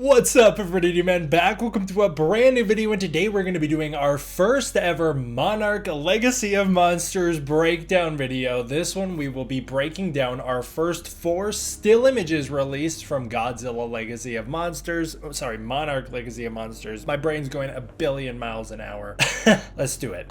What's up, everybody, man? Back. Welcome to a brand new video, and today we're going to be doing our first ever Monarch Legacy of Monsters breakdown video. This one we will be breaking down our first 4 still images released from Godzilla Legacy of Monsters. Oh, sorry, Monarch Legacy of Monsters. My brain's going a billion miles an hour. Let's do it.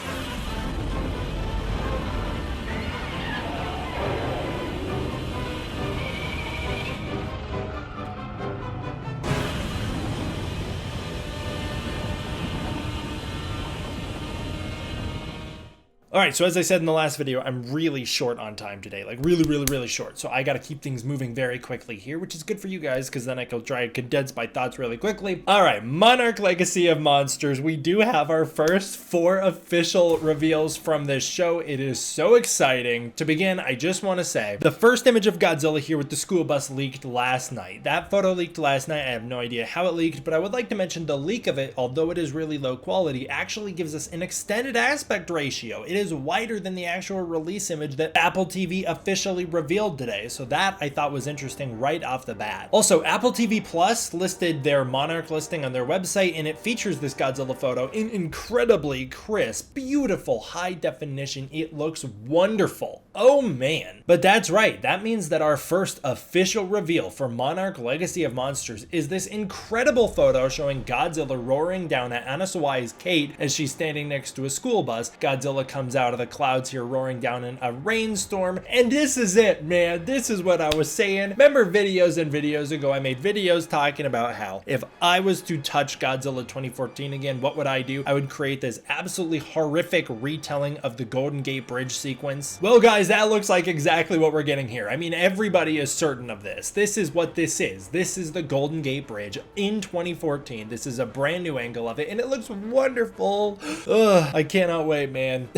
Alright, so as I said in the last video, I'm really short on time today, like really short. So I gotta keep things moving very quickly here, which is good for you guys, because then I can try to condense my thoughts really quickly. Alright, Monarch Legacy of Monsters. We do have our first 4 official reveals from this show. It is so exciting. To begin, I just want to say, the first image of Godzilla here with the school bus leaked last night. That photo leaked last night. I have no idea how it leaked, but I would like to mention the leak of it, although it is really low quality, actually gives us an extended aspect ratio. It is wider than the actual release image that Apple TV officially revealed today, so that I thought was interesting right off the bat. Also, Apple TV Plus listed their Monarch listing on their website, and it features this Godzilla photo in incredibly crisp, beautiful high definition. It looks wonderful. Oh man. But that's right, that means that our first official reveal for Monarch Legacy of Monsters is this incredible photo showing Godzilla roaring down at Anna Sawai's Kate as she's standing next to a school bus. Godzilla comes out of the clouds here roaring down in a rainstorm, and this is it, man. This is what I was saying. Remember videos and videos ago, I made videos talking about how if I was to touch Godzilla 2014 again, what would I do? I would create this absolutely horrific retelling of the Golden Gate Bridge sequence. Well guys, that looks like exactly what we're getting here. I mean, everybody is certain of this. This is what this is. This is the Golden Gate Bridge in 2014. This is a brand new angle of it, and it looks wonderful. Ugh, I cannot wait, man.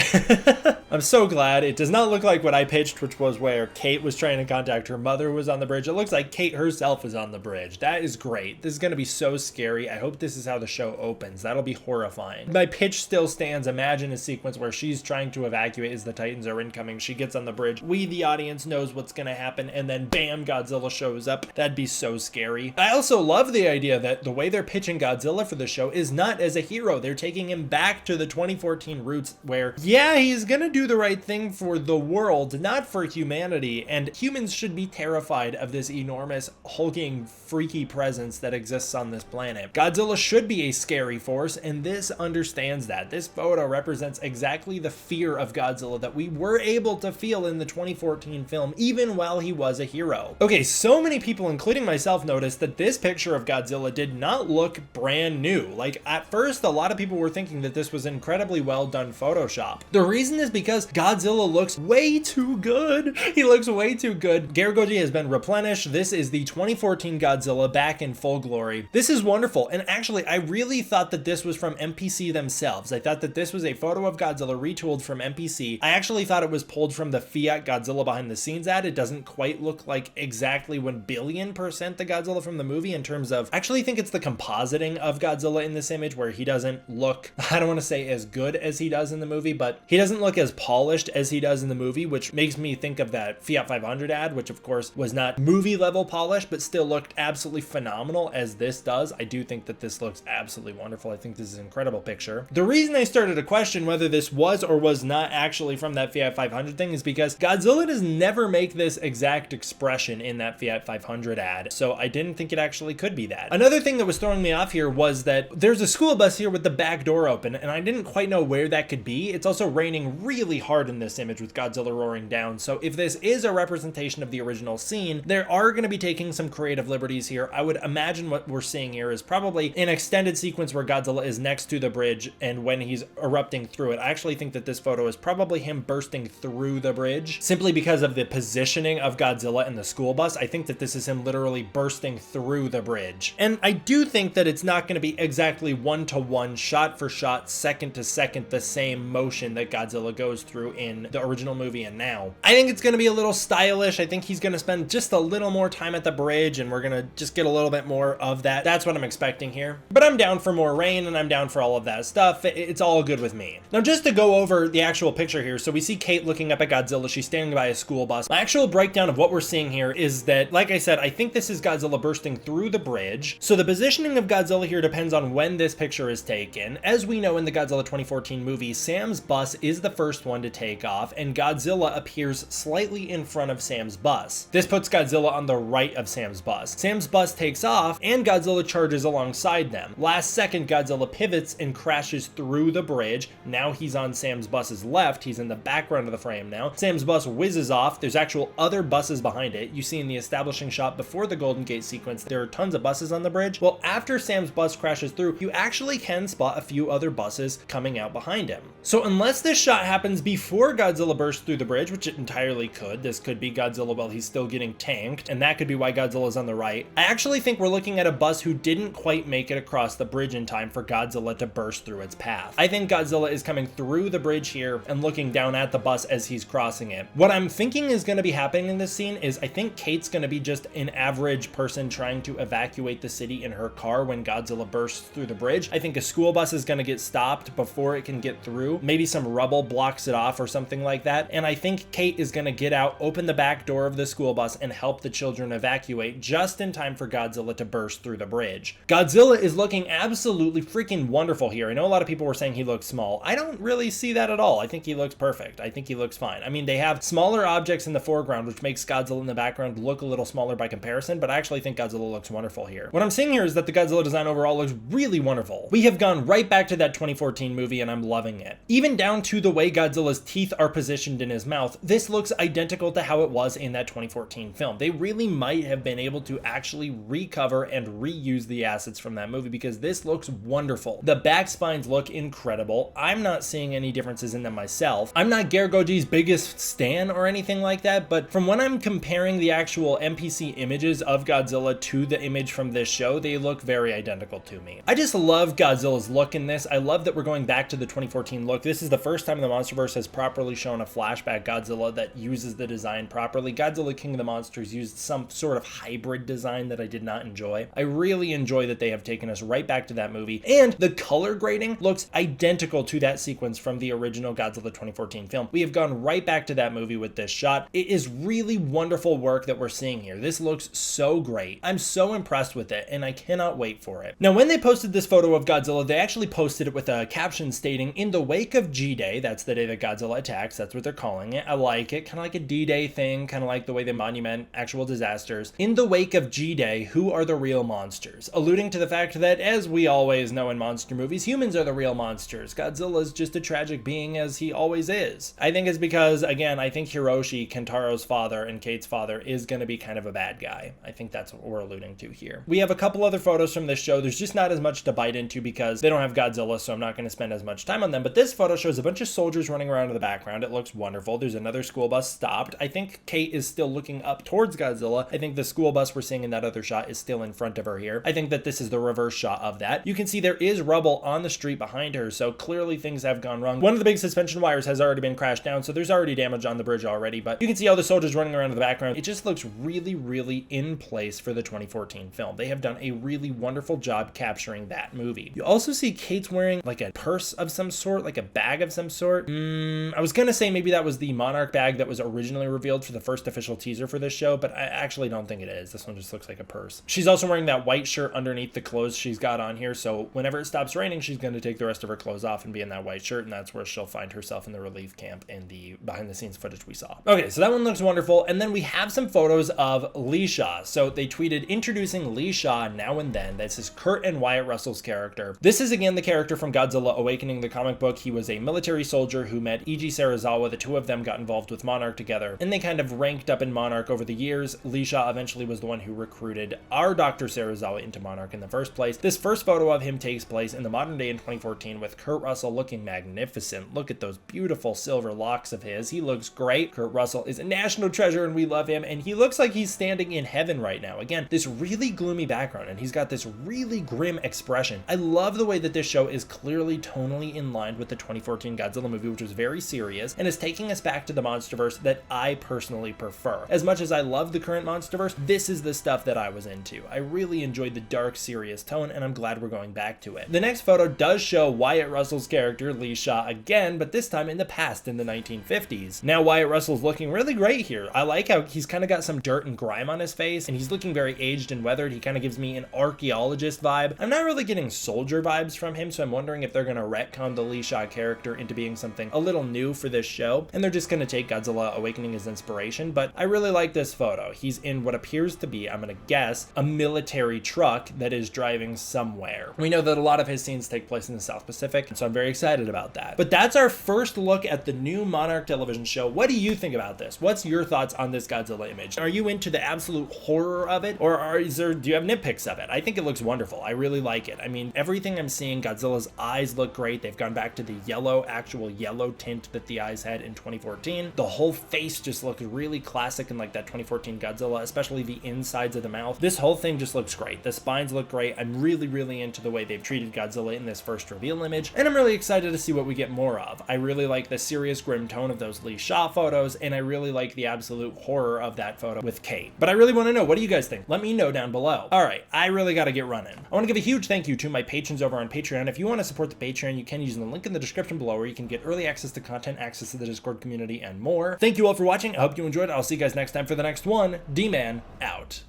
I'm so glad. It does not look like what I pitched, which was where Kate was trying to contact her mother who was on the bridge. It looks like Kate herself is on the bridge. That is great. This is going to be so scary. I hope this is how the show opens. That'll be horrifying. My pitch still stands. Imagine a sequence where she's trying to evacuate as the Titans are incoming. She gets on the bridge. We, the audience, knows what's going to happen, and then bam, Godzilla shows up. That'd be so scary. I also love the idea that the way they're pitching Godzilla for the show is not as a hero. They're taking him back to the 2014 roots where, yeah, he's gonna do the right thing for the world, not for humanity, and humans should be terrified of this enormous, hulking, freaky presence that exists on this planet. Godzilla should be a scary force, and this understands that. This photo represents exactly the fear of Godzilla that we were able to feel in the 2014 film, even while he was a hero. Okay, so many people, including myself, noticed that this picture of Godzilla did not look brand new. Like, at first, a lot of people were thinking that this was incredibly well done Photoshop. The reason is because Godzilla looks way too good. He looks way too good. Gargoji has been replenished. This is the 2014 Godzilla back in full glory. This is wonderful. And actually, I really thought that this was from MPC themselves. I thought that this was a photo of Godzilla retooled from MPC. I actually thought it was pulled from the Fiat Godzilla behind the scenes ad. It doesn't quite look like exactly 1,000,000,000% the Godzilla from the movie in terms of, I actually think it's the compositing of Godzilla in this image where he doesn't look, I don't want to say as good as he does in the movie, but he doesn't look as polished as he does in the movie, which makes me think of that Fiat 500 ad, which of course was not movie level polished, but still looked absolutely phenomenal as this does. I do think that this looks absolutely wonderful. I think this is an incredible picture. The reason I started to question whether this was or was not actually from that Fiat 500 thing is because Godzilla does never make this exact expression in that Fiat 500 ad, so I didn't think it actually could be that. Another thing that was throwing me off here was that there's a school bus here with the back door open, and I didn't quite know where that could be. It's also raining really hard in this image with Godzilla roaring down, so if this is a representation of the original scene, they are going to be taking some creative liberties here. I would imagine what we're seeing here is probably an extended sequence where Godzilla is next to the bridge, and when he's erupting through it, I actually think that this photo is probably him bursting through the bridge, simply because of the positioning of Godzilla in the school bus. I think that this is him literally bursting through the bridge. And I do think that it's not going to be exactly one-to-one, shot for shot, second to second, the same motion that Godzilla goes goes through in the original movie and now. I think it's going to be a little stylish. I think he's going to spend just a little more time at the bridge, and we're going to just get a little bit more of that. That's what I'm expecting here. But I'm down for more rain, and I'm down for all of that stuff. It's all good with me. Now, just to go over the actual picture here, so we see Kate looking up at Godzilla. She's standing by a school bus. My actual breakdown of what we're seeing here is that, like I said, I think this is Godzilla bursting through the bridge. So the positioning of Godzilla here depends on when this picture is taken. As we know in the Godzilla 2014 movie, Sam's bus is the first one to take off, and Godzilla appears slightly in front of Sam's bus. This puts Godzilla on the right of Sam's bus. Sam's bus takes off, and Godzilla charges alongside them. Last second, Godzilla pivots and crashes through the bridge. Now he's on Sam's bus's left. He's in the background of the frame now. Sam's bus whizzes off. There's actual other buses behind it. You see in the establishing shot before the Golden Gate sequence, there are tons of buses on the bridge. Well, after Sam's bus crashes through, you actually can spot a few other buses coming out behind him. So unless this shot happens before Godzilla bursts through the bridge, which it entirely could, this could be Godzilla while he's still getting tanked, and that could be why Godzilla's on the right. I actually think we're looking at a bus who didn't quite make it across the bridge in time for Godzilla to burst through its path. I think Godzilla is coming through the bridge here and looking down at the bus as he's crossing it. What I'm thinking is going to be happening in this scene is I think Kate's going to be just an average person trying to evacuate the city in her car when Godzilla bursts through the bridge. I think a school bus is going to get stopped before it can get through. Maybe some rubble blocks it off or something like that. And I think Kate is going to get out, open the back door of the school bus, and help the children evacuate just in time for Godzilla to burst through the bridge. Godzilla is looking absolutely freaking wonderful here. I know a lot of people were saying he looks small. I don't really see that at all. I think he looks perfect. I think he looks fine. I mean, they have smaller objects in the foreground, which makes Godzilla in the background look a little smaller by comparison, but I actually think Godzilla looks wonderful here. What I'm seeing here is that the Godzilla design overall looks really wonderful. We have gone right back to that 2014 movie, and I'm loving it. Even down to the way Godzilla's teeth are positioned in his mouth, this looks identical to how it was in that 2014 film. They really might have been able to actually recover and reuse the assets from that movie because this looks wonderful. The back spines look incredible. I'm not seeing any differences in them myself. I'm not Gargoji's biggest stan or anything like that, but from when I'm comparing the actual NPC images of Godzilla to the image from this show, they look very identical to me. I just love Godzilla's look in this. I love that we're going back to the 2014 look. This is the first time the MonsterVerse has properly shown a flashback Godzilla that uses the design properly. Godzilla King of the Monsters used some sort of hybrid design that I did not enjoy. I really enjoy that they have taken us right back to that movie, and the color grading looks identical to that sequence from the original Godzilla 2014 film. We have gone right back to that movie with this shot. It is really wonderful work that we're seeing here. This looks so great. I'm so impressed with it, and I cannot wait for it. Now, when they posted this photo of Godzilla, they actually posted it with a caption stating, "In the wake of G-Day," that's the day that Godzilla attacks, that's what they're calling it. I like it, kind of like a D-Day thing, kind of like the way they monument actual disasters. "In the wake of G-Day, who are the real monsters?" Alluding to the fact that, as we always know in monster movies, humans are the real monsters. Godzilla's just a tragic being as he always is. I think it's because, again, I think Hiroshi, Kentaro's father and Kate's father, is going to be kind of a bad guy. I think that's what we're alluding to here. We have a couple other photos from this show. There's just not as much to bite into because they don't have Godzilla, so I'm not going to spend as much time on them. But this photo shows a bunch of soldiers running around in the background. It looks wonderful. There's another school bus stopped. I think Kate is still looking up towards Godzilla. I think the school bus we're seeing in that other shot is still in front of her here. I think that this is the reverse shot of that. You can see there is rubble on the street behind her, so clearly things have gone wrong. One of the big suspension wires has already been crashed down, so there's already damage on the bridge already, but you can see all the soldiers running around in the background. It just looks really, really in place for the 2014 film. They have done a really wonderful job capturing that movie. You also see Kate's wearing like a purse of some sort, like a bag of some sort. I was gonna say maybe that was the Monarch bag that was originally revealed for the first official teaser for this show, but I actually don't think it is. This one just looks like a purse. She's also wearing that white shirt underneath the clothes she's got on here, so whenever it stops raining, she's going to take the rest of her clothes off and be in that white shirt, and that's where she'll find herself in the relief camp in the behind the scenes footage we saw. Okay, so that one looks wonderful, and then we have some photos of Lee Shaw. So they tweeted, "Introducing Lee Shaw now and then." This is Kurt and Wyatt Russell's character. This is again the character from Godzilla Awakening, the comic book. He was a military soldier who met Eiji Serizawa. The two of them got involved with Monarch together, and they kind of ranked up in Monarch over the years. Lee Shaw eventually was the one who recruited our Dr. Serizawa into Monarch in the first place. This first photo of him takes place in the modern day in 2014 with Kurt Russell looking magnificent. Look at those beautiful silver locks of his. He looks great. Kurt Russell is a national treasure and we love him, and he looks like he's standing in heaven right now. Again, this really gloomy background, and he's got this really grim expression. I love the way that this show is clearly tonally in line with the 2014 Godzilla movie, which was very serious, and is taking us back to the MonsterVerse that I personally prefer. As much as I love the current MonsterVerse, this is the stuff that I was into. I really enjoyed the dark, serious tone, and I'm glad we're going back to it. The next photo does show Wyatt Russell's character, Lee Shaw, again, but this time in the past, in the 1950s. Now Wyatt Russell's looking really great here. I like how he's kind of got some dirt and grime on his face, and he's looking very aged and weathered. He kind of gives me an archaeologist vibe. I'm not really getting soldier vibes from him, so I'm wondering if they're going to retcon the Lee Shaw character into being something a little new for this show, and they're just going to take Godzilla Awakening as inspiration. But I really like this photo. He's in what appears to be, I'm going to guess, a military truck that is driving somewhere. We know that a lot of his scenes take place in the South Pacific, so I'm very excited about that. But that's our first look at the new Monarch television show. What do you think about this? What's your thoughts on this Godzilla image? Are you into the absolute horror of it, or do you have nitpicks of it? I think it looks wonderful. I really like it. I mean, everything I'm seeing, Godzilla's eyes look great. They've gone back to the yellow, actual yellow tint that the eyes had in 2014. The whole face just looks really classic in like that 2014 Godzilla, especially the insides of the mouth. This whole thing just looks great. The spines look great. I'm really, really into the way they've treated Godzilla in this first reveal image, and I'm really excited to see what we get more of. I really like the serious, grim tone of those Lee Shaw photos, and I really like the absolute horror of that photo with Kate. But I really want to know, what do you guys think? Let me know down below. All right, I really got to get running. I want to give a huge thank you to my patrons over on Patreon. If you want to support the Patreon, you can use the link in the description below, where you can get early access to content, access to the Discord community, and more. Thank you all for watching. I hope you enjoyed. I'll see you guys next time for the next one. D-Man out.